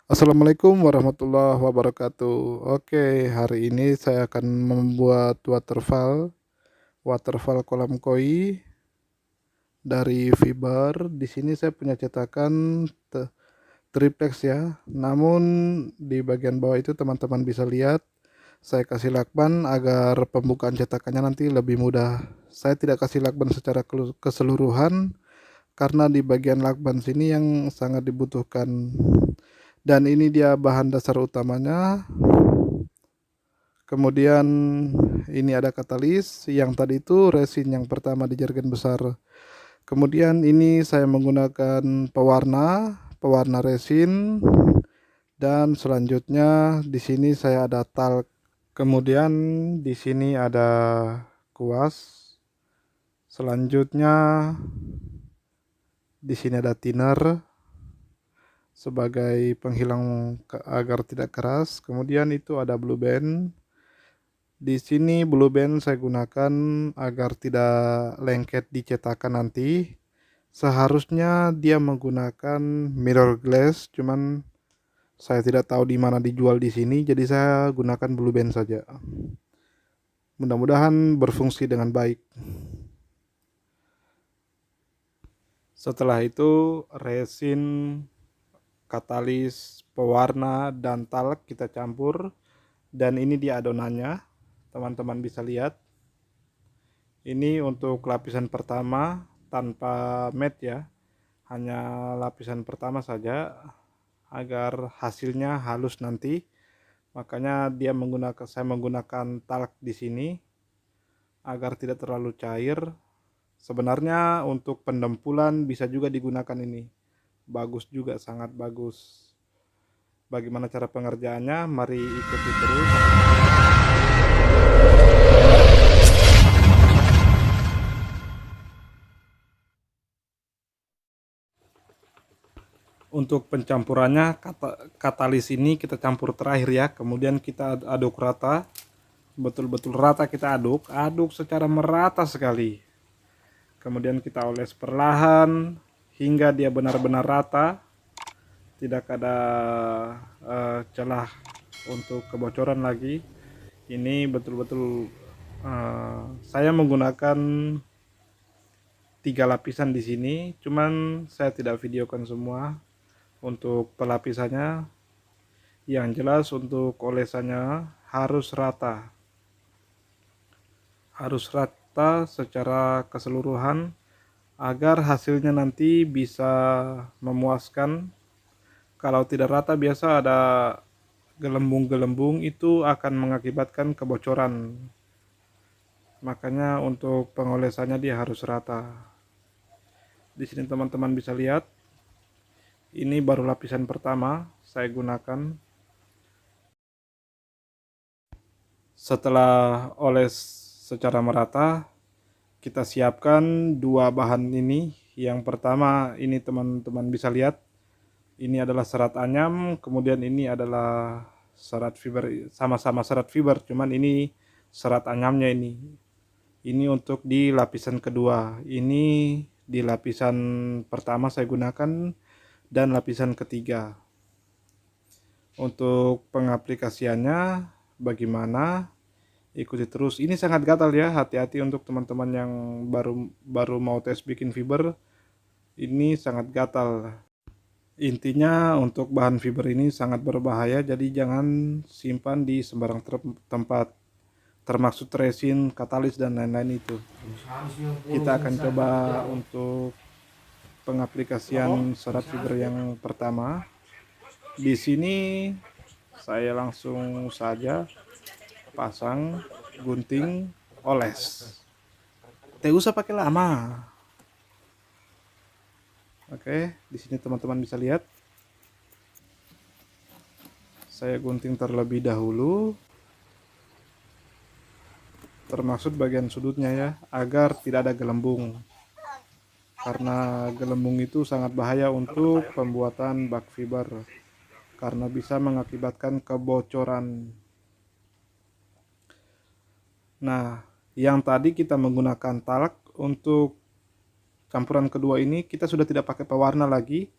Assalamualaikum warahmatullahi wabarakatuh. Oke, hari ini saya akan membuat waterfall kolam koi dari fiber. Di sini saya punya cetakan triplex ya. Namun di bagian bawah itu teman-teman bisa lihat saya kasih lakban agar pembukaan cetakannya nanti lebih mudah. Saya tidak kasih lakban secara keseluruhan karena di bagian lakban sini yang sangat dibutuhkan. Dan ini dia bahan dasar utamanya. Kemudian ini ada katalis, yang tadi itu resin yang pertama di jerigen besar. Kemudian ini saya menggunakan pewarna resin, dan selanjutnya di sini saya ada talc. Kemudian di sini ada kuas. Selanjutnya di sini ada thinner sebagai penghilang agar tidak keras. Kemudian itu ada blue band. Di sini blue band saya gunakan agar tidak lengket di cetakan nanti. Seharusnya dia menggunakan mirror glass, cuman saya tidak tahu di mana dijual di sini, jadi saya gunakan blue band saja. Mudah-mudahan berfungsi dengan baik. Setelah itu resin, katalis, pewarna, dan talc kita campur, dan ini dia adonannya. Teman-teman bisa lihat. Ini untuk lapisan pertama tanpa matte ya, hanya lapisan pertama saja agar hasilnya halus nanti. Makanya saya menggunakan talc di sini agar tidak terlalu cair. Sebenarnya untuk pendempulan bisa juga digunakan ini. Bagus juga, sangat bagus. Bagaimana cara pengerjaannya? Mari ikuti terus. Untuk pencampurannya, katalis ini kita campur terakhir ya, kemudian kita aduk rata, betul-betul rata kita aduk secara merata sekali. Kemudian kita oles perlahan hingga dia benar-benar rata, tidak ada celah untuk kebocoran lagi. Ini betul-betul saya menggunakan 3 lapisan di sini, cuman saya tidak videokan semua. Untuk pelapisannya, yang jelas untuk olesannya harus rata secara keseluruhan agar hasilnya nanti bisa memuaskan. Kalau tidak rata biasa ada gelembung-gelembung, itu akan mengakibatkan kebocoran. Makanya untuk pengolesannya dia harus rata. Di sini teman-teman bisa lihat, ini baru lapisan pertama saya gunakan. Setelah oles secara merata, kita siapkan dua bahan ini. Yang pertama ini teman-teman bisa lihat, ini adalah serat anyam, kemudian ini adalah serat fiber, sama-sama serat fiber, cuman ini serat anyamnya ini. Ini untuk di lapisan kedua, ini di lapisan pertama saya gunakan, dan lapisan ketiga. Untuk pengaplikasiannya bagaimana? Ikuti terus. Ini sangat gatal ya, hati-hati untuk teman-teman yang baru mau tes bikin fiber. Ini sangat gatal. Intinya untuk bahan fiber ini sangat berbahaya, jadi jangan simpan di sembarang tempat, termasuk resin, katalis, dan lain-lain itu. Kita akan coba untuk pengaplikasian serat fiber yang pertama. Di sini saya langsung saja pasang, gunting, oles. Tidak usah pakai lama. Oke, di sini teman-teman bisa lihat. Saya gunting terlebih dahulu, termasuk bagian sudutnya ya, agar tidak ada gelembung. Karena gelembung itu sangat bahaya untuk pembuatan bak fiber, karena bisa mengakibatkan kebocoran. Nah, yang tadi kita menggunakan talc, untuk campuran kedua ini kita sudah tidak pakai pewarna lagi,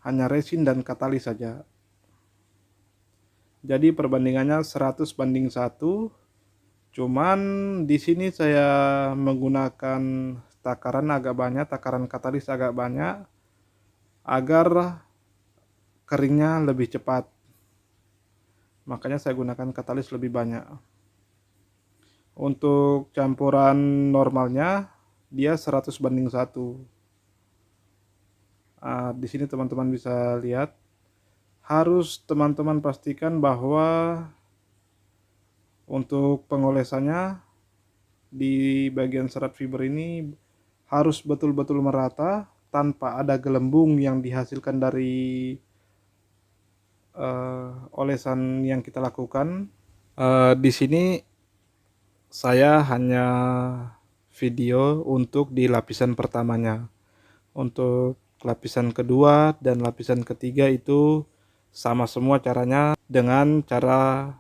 hanya resin dan katalis saja. Jadi perbandingannya 100:1. Cuman di sini saya menggunakan takaran agak banyak, takaran katalis agak banyak agar keringnya lebih cepat. Makanya saya gunakan katalis lebih banyak. Untuk campuran normalnya dia 100:1. Di sini teman-teman bisa lihat, harus teman-teman pastikan bahwa untuk pengolesannya di bagian serat fiber ini harus betul-betul merata tanpa ada gelembung yang dihasilkan dari olesan yang kita lakukan. Di sini saya hanya video untuk di lapisan pertamanya. Untuk lapisan kedua dan lapisan ketiga itu sama semua caranya dengan cara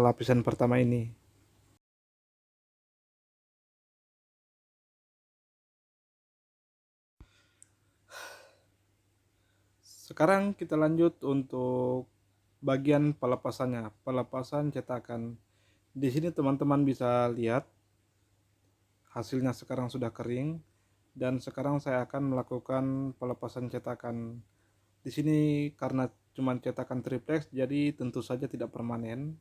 lapisan pertama ini. Sekarang kita lanjut untuk bagian pelepasannya, pelepasan cetakan. Di sini teman-teman bisa lihat hasilnya sekarang sudah kering, dan sekarang saya akan melakukan pelepasan cetakan. Di sini karena cuma cetakan triplex, jadi tentu saja tidak permanen.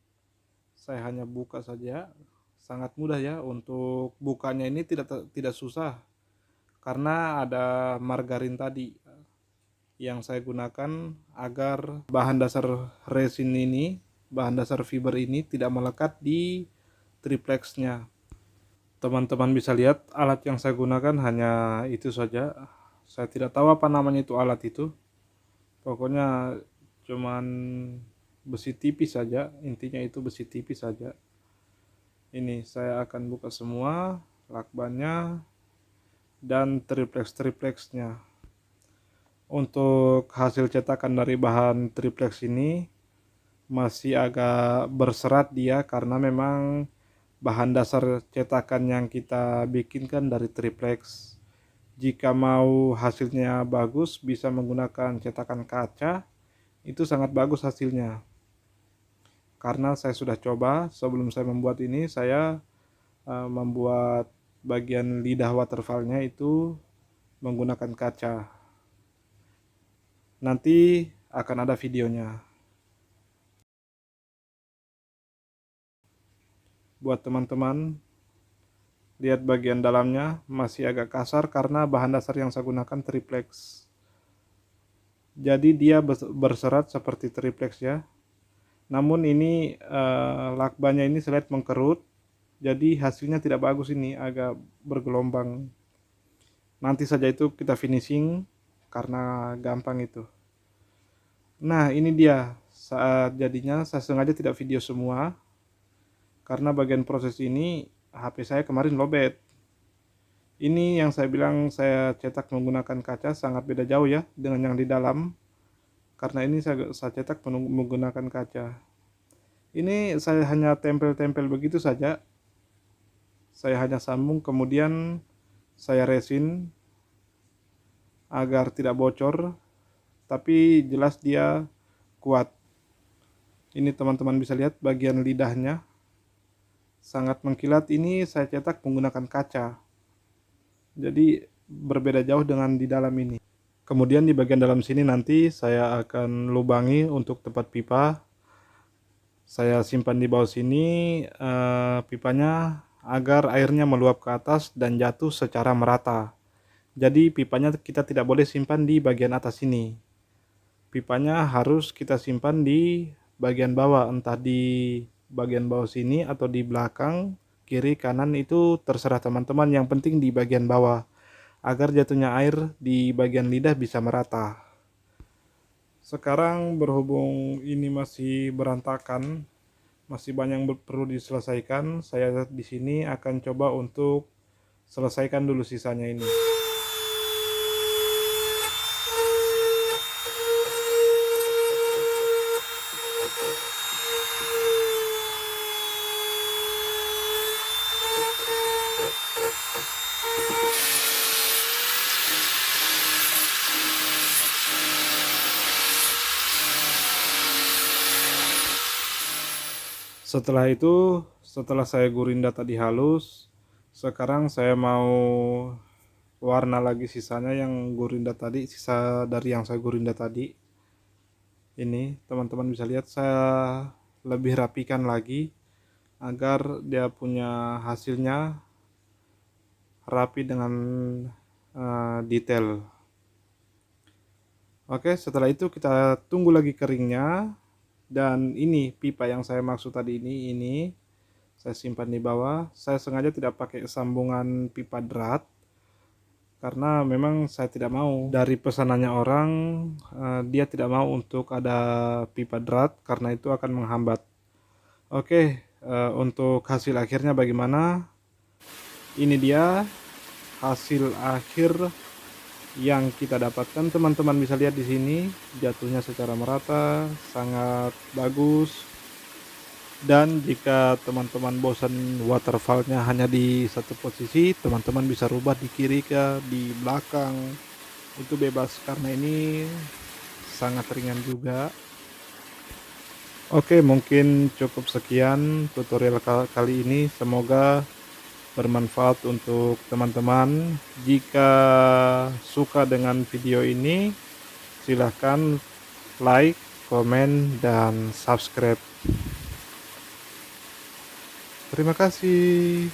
Saya hanya buka saja, sangat mudah ya. Untuk bukanya ini tidak susah, karena ada margarin tadi yang saya gunakan agar bahan dasar resin ini, bahan dasar fiber ini tidak melekat di triplexnya. Teman-teman bisa lihat alat yang saya gunakan hanya itu saja. Saya tidak tahu apa namanya itu alat itu. Pokoknya cuman besi tipis saja, intinya itu besi tipis saja. Ini saya akan buka semua lakbannya dan triplex-triplexnya. Untuk hasil cetakan dari bahan triplex ini masih agak berserat dia, karena memang bahan dasar cetakan yang kita bikinkan dari triplex. Jika mau hasilnya bagus, bisa menggunakan cetakan kaca, itu sangat bagus hasilnya. Karena saya sudah coba, sebelum saya membuat ini, saya membuat bagian lidah waterfallnya itu menggunakan kaca. Nanti akan ada videonya. Buat teman-teman, lihat bagian dalamnya masih agak kasar karena bahan dasar yang saya gunakan triplex. Jadi dia berserat seperti triplex ya. Namun ini lakbannya ini saya lihat mengkerut, jadi hasilnya tidak bagus, ini agak bergelombang. Nanti saja itu kita finishing karena gampang itu. Nah, ini dia saat jadinya. Saya sengaja tidak video semua karena bagian proses ini HP saya kemarin lowbat. Ini yang saya bilang saya cetak menggunakan kaca sangat beda jauh ya dengan yang di dalam. Karena ini saya cetak menggunakan kaca. Ini saya hanya tempel-tempel begitu saja. Saya hanya sambung, kemudian saya resin agar tidak bocor, tapi jelas dia kuat. Ini teman-teman bisa lihat bagian lidahnya sangat mengkilat. Ini saya cetak menggunakan kaca, jadi berbeda jauh dengan di dalam ini. Kemudian di bagian dalam sini nanti saya akan lubangi untuk tempat pipa. Saya simpan di bawah sini pipanya agar airnya meluap ke atas dan jatuh secara merata. Jadi pipanya kita tidak boleh simpan di bagian atas sini. Pipanya harus kita simpan di bagian bawah, entah di bagian bawah sini atau di belakang, kiri, kanan, itu terserah teman-teman. Yang penting di bagian bawah, agar jatuhnya air di bagian lidah bisa merata. Sekarang berhubung ini masih berantakan, masih banyak yang perlu diselesaikan, saya di sini akan coba untuk selesaikan dulu sisanya ini. Setelah saya gurinda tadi halus, sekarang saya mau warna lagi sisanya yang gurinda tadi, sisa dari yang saya gurinda tadi. Ini teman-teman bisa lihat saya lebih rapikan lagi agar dia punya hasilnya rapi dengan detail. Oke, setelah itu kita tunggu lagi keringnya. Dan ini pipa yang saya maksud tadi, ini saya simpan di bawah. Saya sengaja tidak pakai sambungan pipa drat karena memang saya tidak mau, dari pesanannya orang dia tidak mau untuk ada pipa drat karena itu akan menghambat. Oke, untuk hasil akhirnya bagaimana? Ini dia hasil akhir yang kita dapatkan. Teman-teman bisa lihat di sini jatuhnya secara merata, sangat bagus. Dan jika teman-teman bosan waterfallnya hanya di satu posisi, teman-teman bisa rubah di kiri ke di belakang, itu bebas karena ini sangat ringan juga. Oke, mungkin cukup sekian tutorial kali ini, semoga bermanfaat untuk teman-teman. Jika suka dengan video ini, silahkan like, komen, dan subscribe. Terima kasih.